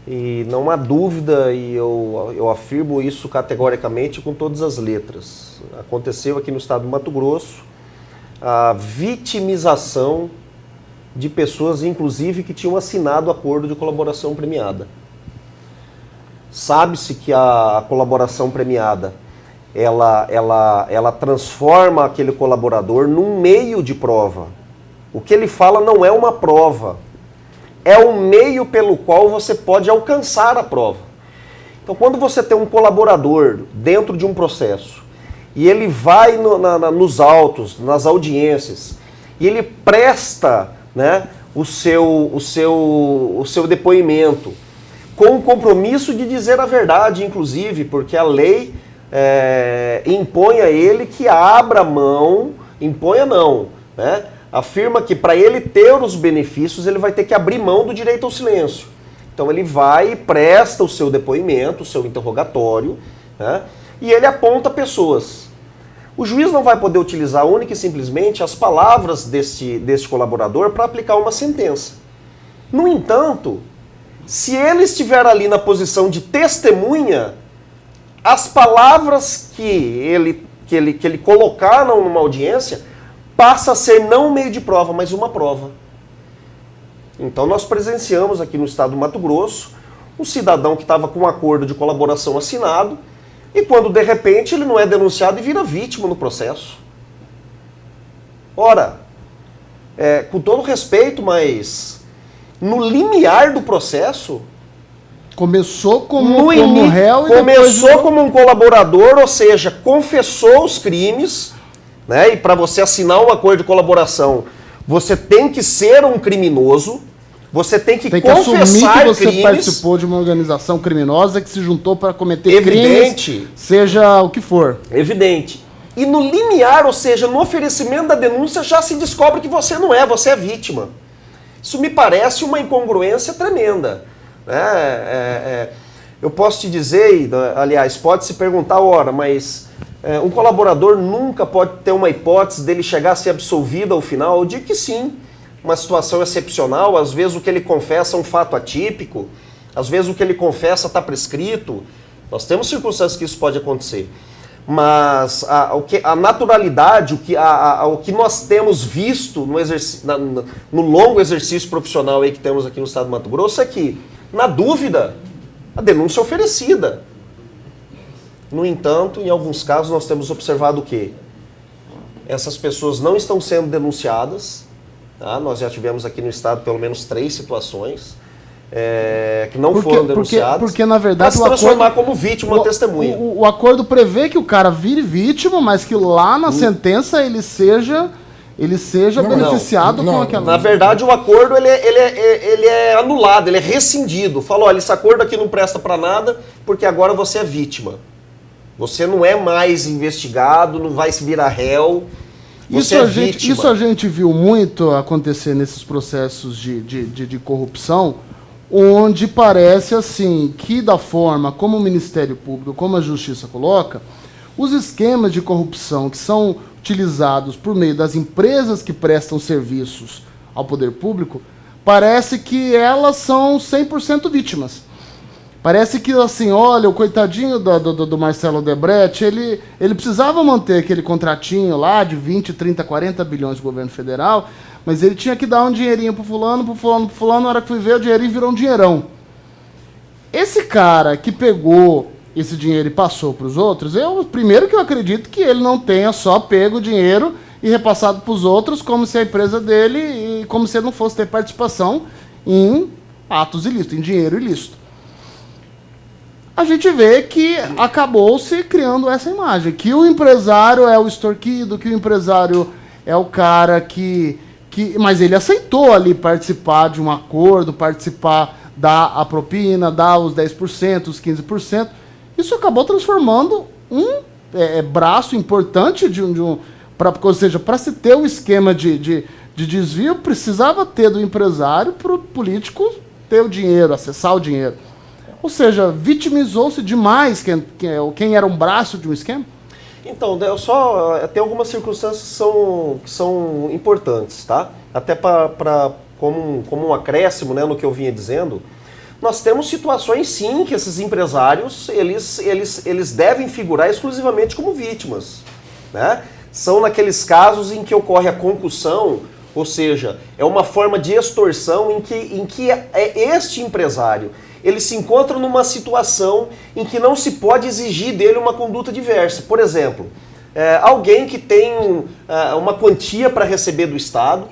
e não há dúvida, e eu afirmo isso categoricamente com todas as letras. Aconteceu aqui no estado do Mato Grosso a vitimização de pessoas, inclusive, que tinham assinado acordo de colaboração premiada. Sabe-se que a colaboração premiada, ela transforma aquele colaborador num meio de prova. O que ele fala não é uma prova, é o meio pelo qual você pode alcançar a prova. Então, quando você tem um colaborador dentro de um processo, e ele vai nos autos, nas audiências, e ele presta o seu depoimento, com o compromisso de dizer a verdade, inclusive, porque a lei impõe a ele que abra mão, afirma que para ele ter os benefícios, ele vai ter que abrir mão do direito ao silêncio. Então ele vai e presta o seu depoimento, o seu interrogatório, e ele aponta pessoas. O juiz não vai poder utilizar única e simplesmente as palavras deste colaborador para aplicar uma sentença. No entanto, se ele estiver ali na posição de testemunha, as palavras que ele colocar numa audiência passa a ser não um meio de prova, mas uma prova. Então nós presenciamos aqui no estado do Mato Grosso um cidadão que estava com um acordo de colaboração assinado e quando de repente ele não é denunciado e vira vítima no processo. Ora, com todo respeito, mas no limiar do processo... Começou como réu e começou depois... como um colaborador, ou seja, confessou os crimes, né? E para você assinar um acordo de colaboração, você tem que ser um criminoso, você tem que confessar assumir que você crimes. Participou de uma organização criminosa que se juntou para cometer Evidente. crimes, seja o que for. Evidente. E no limiar, ou seja, no oferecimento da denúncia, já se descobre que você não é, você é vítima. Isso me parece uma incongruência tremenda. Eu posso te dizer, aliás, pode se perguntar, ora, mas um colaborador nunca pode ter uma hipótese dele chegar a ser absolvido ao final? Eu digo que sim, uma situação excepcional, às vezes o que ele confessa é um fato atípico, às vezes o que ele confessa está prescrito, nós temos circunstâncias que isso pode acontecer. Mas a naturalidade, o que nós temos visto no longo exercício profissional aí que temos aqui no estado do Mato Grosso é que, na dúvida, a denúncia é oferecida. No entanto, em alguns casos nós temos observado o quê? Essas pessoas não estão sendo denunciadas. Tá? Nós já tivemos aqui no estado pelo menos 3 situações que não foram denunciadas. Porque na verdade, para se transformar como vítima ou testemunha. O acordo prevê que o cara vire vítima, mas que lá na sentença ele seja beneficiado com aquela... Na verdade, o acordo ele é anulado, ele é rescindido. Falou, olha, esse acordo aqui não presta para nada, porque agora você é vítima. Você não é mais investigado, não vai se virar réu. Você é vítima. Isso a gente viu muito acontecer nesses processos de corrupção, onde parece assim que da forma como o Ministério Público, como a Justiça coloca, os esquemas de corrupção que são utilizados por meio das empresas que prestam serviços ao poder público, parece que elas são 100% vítimas. Parece que, assim, olha, o coitadinho do Marcelo Odebrecht, ele precisava manter aquele contratinho lá de 20, 30, 40 bilhões do governo federal, mas ele tinha que dar um dinheirinho pro fulano, na hora que fui ver, o dinheirinho virou um dinheirão. Esse cara que pegou esse dinheiro e passou para os outros, primeiro que eu acredito que ele não tenha só pego o dinheiro e repassado para os outros como se a empresa dele, e como se ele não fosse ter participação em atos ilícitos, em dinheiro ilícito. A gente vê que acabou-se criando essa imagem, que o empresário é o extorquido, que o empresário é o cara que mas ele aceitou ali participar de um acordo, dar a propina, dar os 10%, os 15%. Isso acabou transformando um braço importante ou seja, para se ter um esquema de desvio, precisava ter do empresário para o político ter o dinheiro, acessar o dinheiro. Ou seja, vitimizou-se demais quem era um braço de um esquema? Então, tem algumas circunstâncias que são importantes, tá? Até como um acréscimo, né, no que eu vinha dizendo, nós temos situações, sim, que esses empresários, eles devem figurar exclusivamente como vítimas, né? São naqueles casos em que ocorre a concussão, ou seja, é uma forma de extorsão em que este empresário ele se encontra numa situação em que não se pode exigir dele uma conduta diversa. Por exemplo, alguém que tem uma quantia para receber do Estado,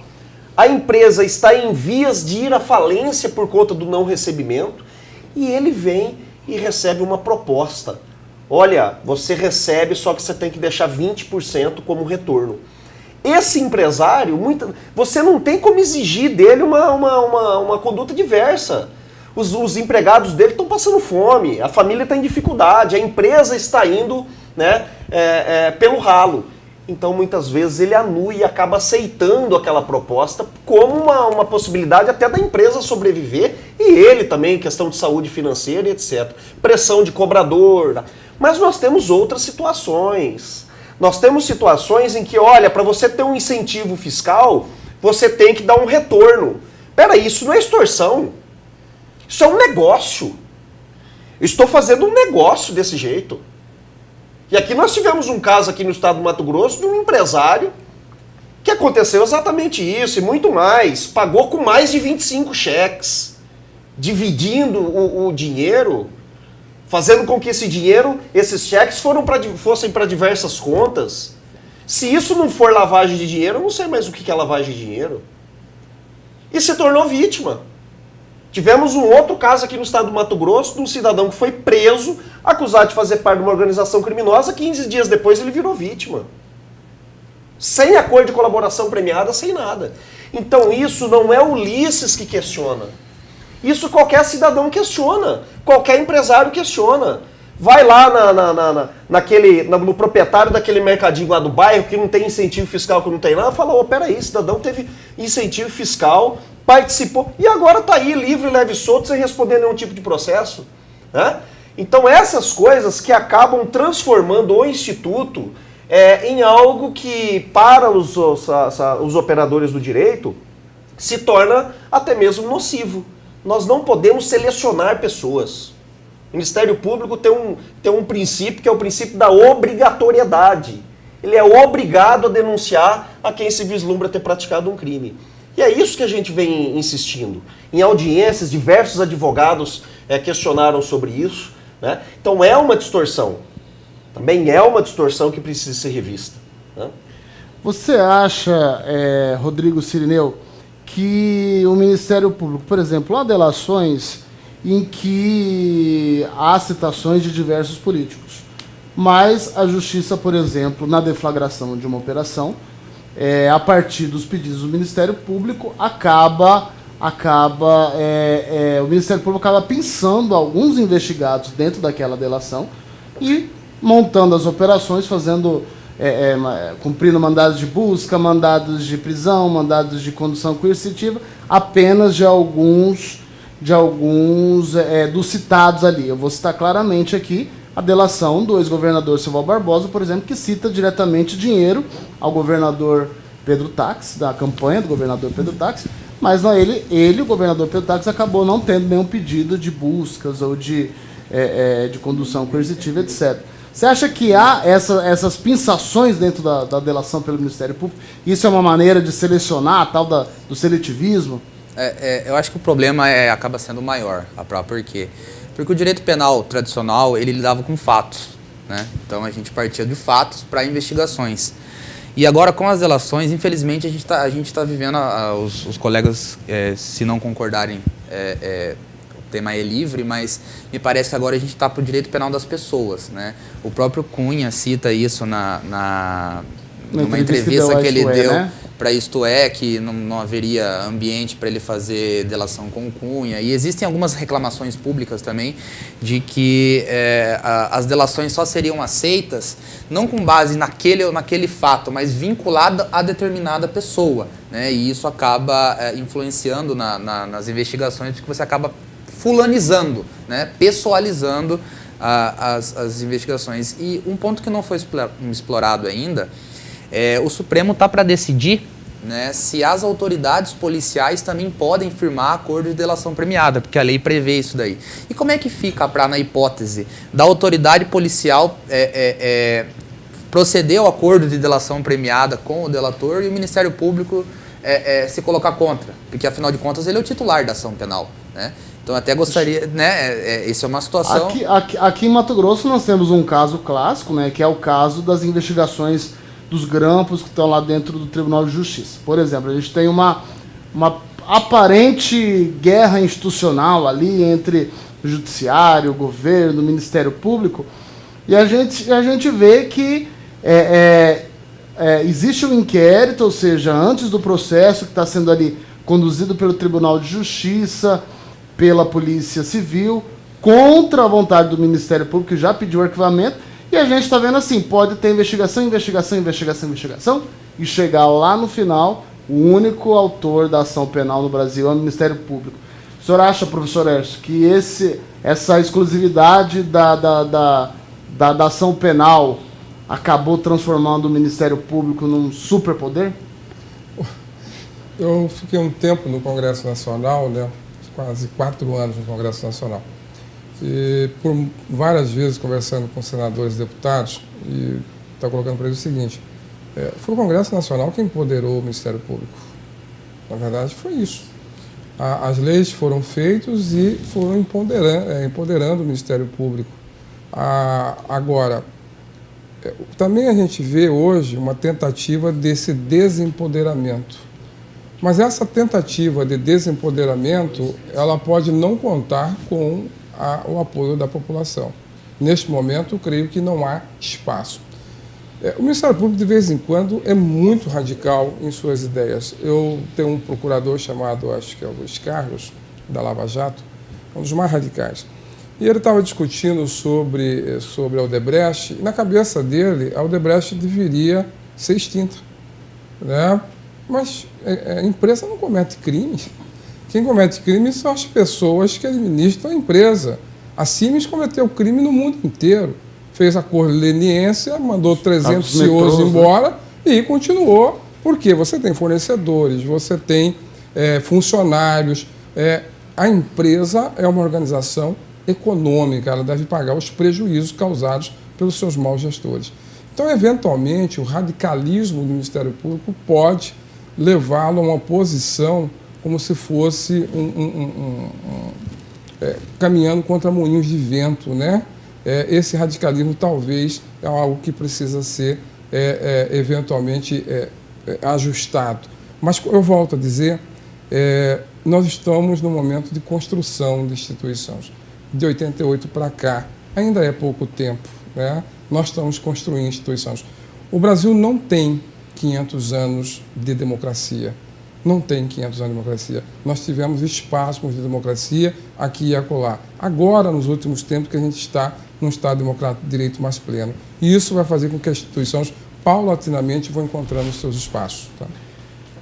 a empresa está em vias de ir à falência por conta do não recebimento, e ele vem e recebe uma proposta. Olha, você recebe, só que você tem que deixar 20% como retorno. Esse empresário, você não tem como exigir dele uma conduta diversa. Os empregados dele estão passando fome, a família está em dificuldade, a empresa está indo, né, pelo ralo. Então, muitas vezes, ele anula e acaba aceitando aquela proposta como uma possibilidade até da empresa sobreviver e ele também, questão de saúde financeira e etc. Pressão de cobrador. Mas nós temos outras situações. Nós temos situações em que, olha, para você ter um incentivo fiscal, você tem que dar um retorno. Peraí, isso não é extorsão. Isso é um negócio. Eu estou fazendo um negócio desse jeito. E aqui nós tivemos um caso aqui no estado do Mato Grosso de um empresário que aconteceu exatamente isso e muito mais. Pagou com mais de 25 cheques, dividindo o dinheiro, fazendo com que esse dinheiro, esses cheques fossem para diversas contas. Se isso não for lavagem de dinheiro, eu não sei mais o que é lavagem de dinheiro. E se tornou vítima. Tivemos um outro caso aqui no estado do Mato Grosso, de um cidadão que foi preso, acusado de fazer parte de uma organização criminosa, 15 dias depois ele virou vítima. Sem acordo de colaboração premiada, sem nada. Então isso não é Ulisses que questiona. Isso qualquer cidadão questiona, qualquer empresário questiona. Vai lá no proprietário daquele mercadinho lá do bairro que não tem incentivo fiscal, que não tem nada, fala, peraí, cidadão teve incentivo fiscal, participou, e agora está aí livre, leve e solto, sem responder nenhum tipo de processo. Né? Então essas coisas que acabam transformando o Instituto em algo que, para os operadores do direito, se torna até mesmo nocivo. Nós não podemos selecionar pessoas. O Ministério Público tem um princípio que é o princípio da obrigatoriedade. Ele é obrigado a denunciar a quem se vislumbra ter praticado um crime. E é isso que a gente vem insistindo. Em audiências, diversos advogados questionaram sobre isso. Né? Então é uma distorção. Também é uma distorção que precisa ser revista. Né? Você acha, Rodrigo Cirineu, que o Ministério Público, por exemplo, há delações em que há citações de diversos políticos, mas a Justiça, por exemplo, na deflagração de uma operação, a partir dos pedidos do Ministério Público, o Ministério Público acaba pensando alguns investigados dentro daquela delação e montando as operações, cumprindo mandados de busca, mandados de prisão, mandados de condução coercitiva, apenas de alguns dos citados ali. Eu vou citar claramente aqui a delação do ex-governador Silval Barbosa, por exemplo, que cita diretamente dinheiro ao governador Pedro Tax, da campanha do governador Pedro Tax, mas não, o governador Pedro Tax, acabou não tendo nenhum pedido de buscas ou de condução coercitiva, etc. Você acha que há essas pinçações dentro da delação pelo Ministério Público? Isso é uma maneira de selecionar a tal do seletivismo? Eu acho que o problema acaba sendo maior. Por quê? Porque o direito penal tradicional, ele lidava com fatos. Né? Então a gente partia de fatos para investigações. E agora com as delações, infelizmente, a gente tá vivendo, os colegas, se não concordarem, o tema é livre, mas me parece que agora a gente está para o direito penal das pessoas. Né? O próprio Cunha cita isso numa entrevista que ele deu, né? Para Isto É, que não haveria ambiente para ele fazer delação com Cunha. E existem algumas reclamações públicas também de que as delações só seriam aceitas não com base naquele fato, mas vinculada a determinada pessoa. Né? E isso acaba influenciando nas investigações, porque você acaba fulanizando, né? Pessoalizando as investigações. E um ponto que não foi explorado ainda, o Supremo está para decidir, né, se as autoridades policiais também podem firmar acordo de delação premiada, porque a lei prevê isso daí. E como é que fica na hipótese da autoridade policial proceder ao acordo de delação premiada com o delator e o Ministério Público se colocar contra? Porque, afinal de contas, ele é o titular da ação penal. Né? Então, até gostaria... Né, isso é uma situação... Aqui em Mato Grosso nós temos um caso clássico, né, que é o caso das investigações dos grampos que estão lá dentro do Tribunal de Justiça. Por exemplo, a gente tem uma aparente guerra institucional ali entre o Judiciário, o Governo, o Ministério Público, e a gente vê que existe um inquérito, ou seja, antes do processo que está sendo ali conduzido pelo Tribunal de Justiça, pela Polícia Civil, contra a vontade do Ministério Público, que já pediu arquivamento. E a gente está vendo assim, pode ter investigação, e chegar lá no final, o único autor da ação penal no Brasil é o Ministério Público. O senhor acha, professor Hércio, que essa exclusividade da ação penal acabou transformando o Ministério Público num superpoder? Eu fiquei um tempo no Congresso Nacional, né? Quase 4 anos no Congresso Nacional. E por várias vezes conversando com senadores e deputados, e está colocando para eles o seguinte, foi o Congresso Nacional que empoderou o Ministério Público. Na verdade, foi isso. As leis foram feitas e foram empoderando o Ministério Público. Agora, também a gente vê hoje uma tentativa desse desempoderamento. Mas essa tentativa de desempoderamento, ela pode não contar com o apoio da população. Neste momento, eu creio que não há espaço. O Ministério Público, de vez em quando, é muito radical em suas ideias. Eu tenho um procurador chamado, acho que é o Luiz Carlos, da Lava Jato, um dos mais radicais. E ele estava discutindo sobre a Odebrecht, e na cabeça dele, a Odebrecht deveria ser extinta, né? Mas a empresa não comete crime. Quem comete crime são as pessoas que administram a empresa. A Siemens cometeu crime no mundo inteiro. Fez acordo de leniência, mandou 300 CEOs embora e continuou. Porque você tem fornecedores, você tem funcionários. A empresa é uma organização econômica, ela deve pagar os prejuízos causados pelos seus maus gestores. Então, eventualmente, o radicalismo do Ministério Público pode levá-lo a uma posição como se fosse caminhando contra moinhos de vento, né? Esse radicalismo talvez é algo que precisa ser eventualmente ajustado. Mas eu volto a dizer, nós estamos no momento de construção de instituições. De 88 para cá, ainda é pouco tempo, né? Nós estamos construindo instituições. O Brasil não tem 500 anos de democracia. Não tem 500 anos de democracia. Nós tivemos espasmos de democracia aqui e acolá. Agora, nos últimos tempos, que a gente está num Estado democrático de direito mais pleno. E isso vai fazer com que as instituições, paulatinamente, vão encontrando os seus espaços. Tá?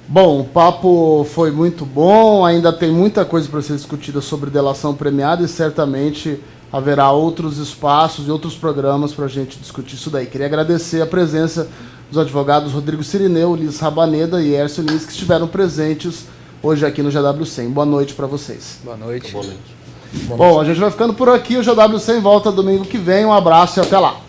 Bom, o papo foi muito bom, ainda tem muita coisa para ser discutida sobre delação premiada e certamente haverá outros espaços e outros programas para a gente discutir isso daí. Queria agradecer a presença dos advogados Rodrigo Cirineu, Liz Rabaneda e Hércio Lins, que estiveram presentes hoje aqui no GW100. Boa noite para vocês. Boa noite. Boa noite. Bom, a gente vai ficando por aqui. O GW100 volta domingo que vem. Um abraço e até lá.